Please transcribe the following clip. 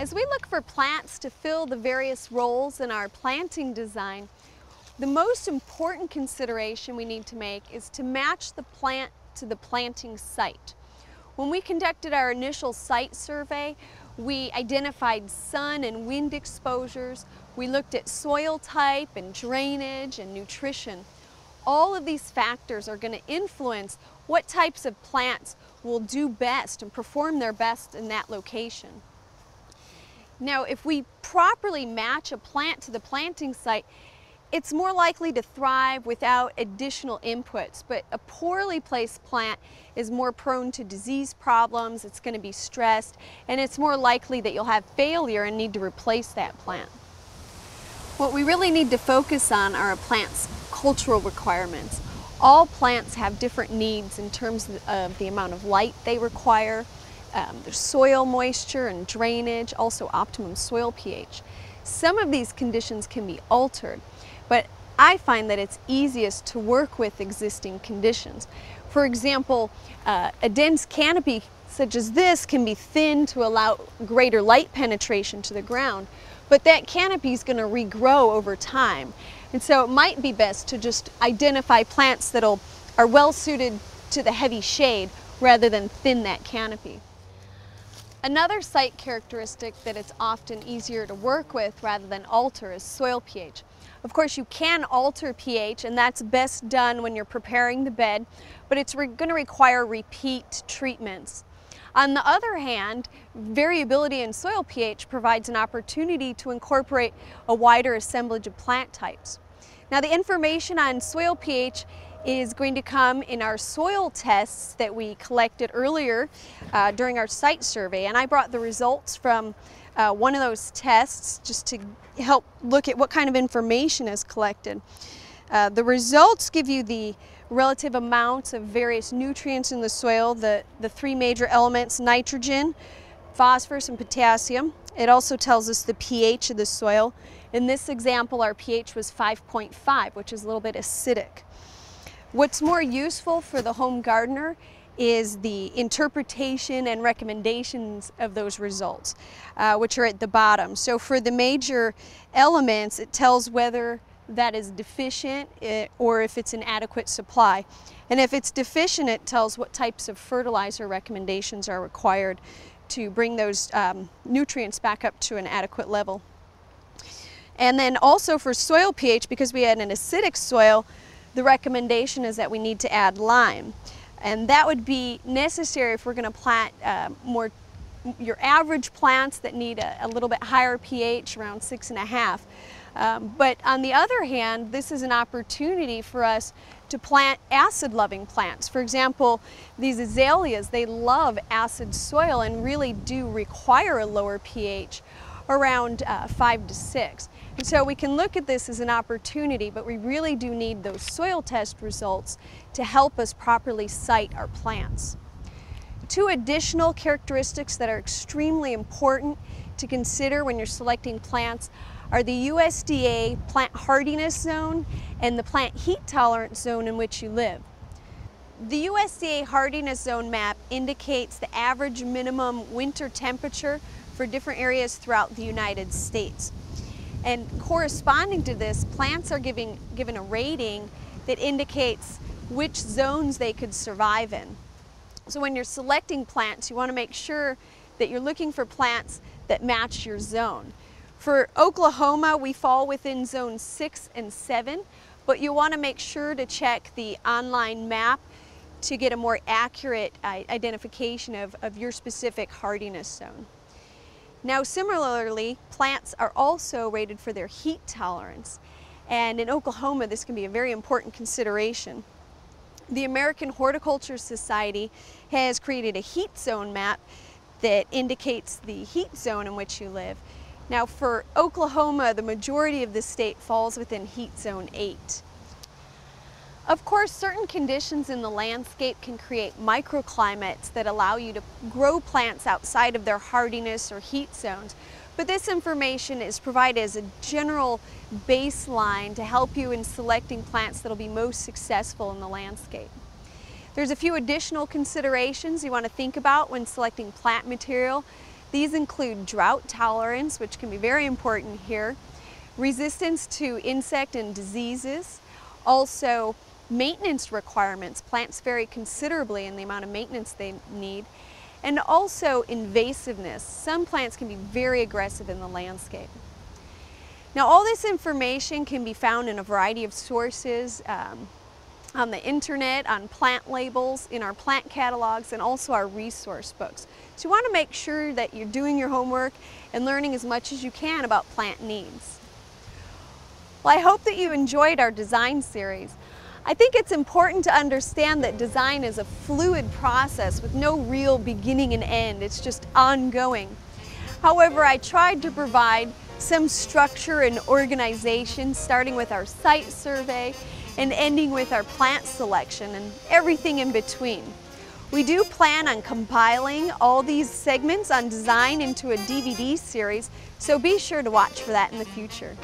As we look for plants to fill the various roles in our planting design, the most important consideration we need to make is to match the plant to the planting site. When we conducted our initial site survey, we identified sun and wind exposures. We looked at soil type and drainage and nutrition. All of these factors are going to influence what types of plants will do best and perform their best in that location. Now, if we properly match a plant to the planting site, it's more likely to thrive without additional inputs, but a poorly placed plant is more prone to disease problems, it's going to be stressed, and it's more likely that you'll have failure and need to replace that plant. What we really need to focus on are a plant's cultural requirements. All plants have different needs in terms of the amount of light they require, their soil moisture and drainage, also optimum soil pH. Some of these conditions can be altered, but I find that it's easiest to work with existing conditions. For example, a dense canopy such as this can be thinned to allow greater light penetration to the ground, but that canopy is going to regrow over time. And so it might be best to just identify plants that are well suited to the heavy shade rather than thin that canopy. Another site characteristic that it's often easier to work with rather than alter is soil pH. Of course, you can alter pH, and that's best done when you're preparing the bed, but it's going to require repeat treatments. On the other hand, variability in soil pH provides an opportunity to incorporate a wider assemblage of plant types. Now, the information on soil pH is going to come in our soil tests that we collected earlier during our site survey, and I brought the results from one of those tests just to help look at what kind of information is collected. The results give you the relative amounts of various nutrients in the soil, the three major elements: nitrogen, phosphorus, and potassium. It also tells us the pH of the soil. In this example, our pH was 5.5, which is a little bit acidic. What's more useful for the home gardener is the interpretation and recommendations of those results, which are at the bottom. So for the major elements, it tells whether that is deficient or if it's an adequate supply. And if it's deficient, it tells what types of fertilizer recommendations are required to bring those nutrients back up to an adequate level. And then also for soil pH, because we had an acidic soil, the recommendation is that we need to add lime. And that would be necessary if we're going to plant your average plants that need a little bit higher pH, around 6.5. But on the other hand, this is an opportunity for us to plant acid-loving plants. For example, these azaleas, they love acid soil and really do require a lower pH, around 5 to 6. And so we can look at this as an opportunity, but we really do need those soil test results to help us properly site our plants. Two additional characteristics that are extremely important to consider when you're selecting plants are the USDA plant hardiness zone and the plant heat tolerance zone in which you live. The USDA hardiness zone map indicates the average minimum winter temperature for different areas throughout the United States. And corresponding to this, plants are given a rating that indicates which zones they could survive in. So when you're selecting plants, you want to make sure that you're looking for plants that match your zone. For Oklahoma, we fall within zone 6 and 7, but you want to make sure to check the online map to get a more accurate identification of your specific hardiness zone. Now, similarly, plants are also rated for their heat tolerance, and in Oklahoma this can be a very important consideration. The American Horticulture Society has created a heat zone map that indicates the heat zone in which you live. Now, for Oklahoma, the majority of the state falls within heat zone 8. Of course, certain conditions in the landscape can create microclimates that allow you to grow plants outside of their hardiness or heat zones. But this information is provided as a general baseline to help you in selecting plants that will be most successful in the landscape. There's a few additional considerations you want to think about when selecting plant material. These include drought tolerance, which can be very important here, resistance to insect and diseases, also maintenance requirements. Plants vary considerably in the amount of maintenance they need, and also invasiveness. Some plants can be very aggressive in the landscape. Now, all this information can be found in a variety of sources, on the internet, on plant labels, in our plant catalogs, and also our resource books. So you want to make sure that you're doing your homework and learning as much as you can about plant needs. Well, I hope that you enjoyed our design series. I think it's important to understand that design is a fluid process with no real beginning and end. It's just ongoing. However, I tried to provide some structure and organization, starting with our site survey and ending with our plant selection and everything in between. We do plan on compiling all these segments on design into a DVD series, so be sure to watch for that in the future.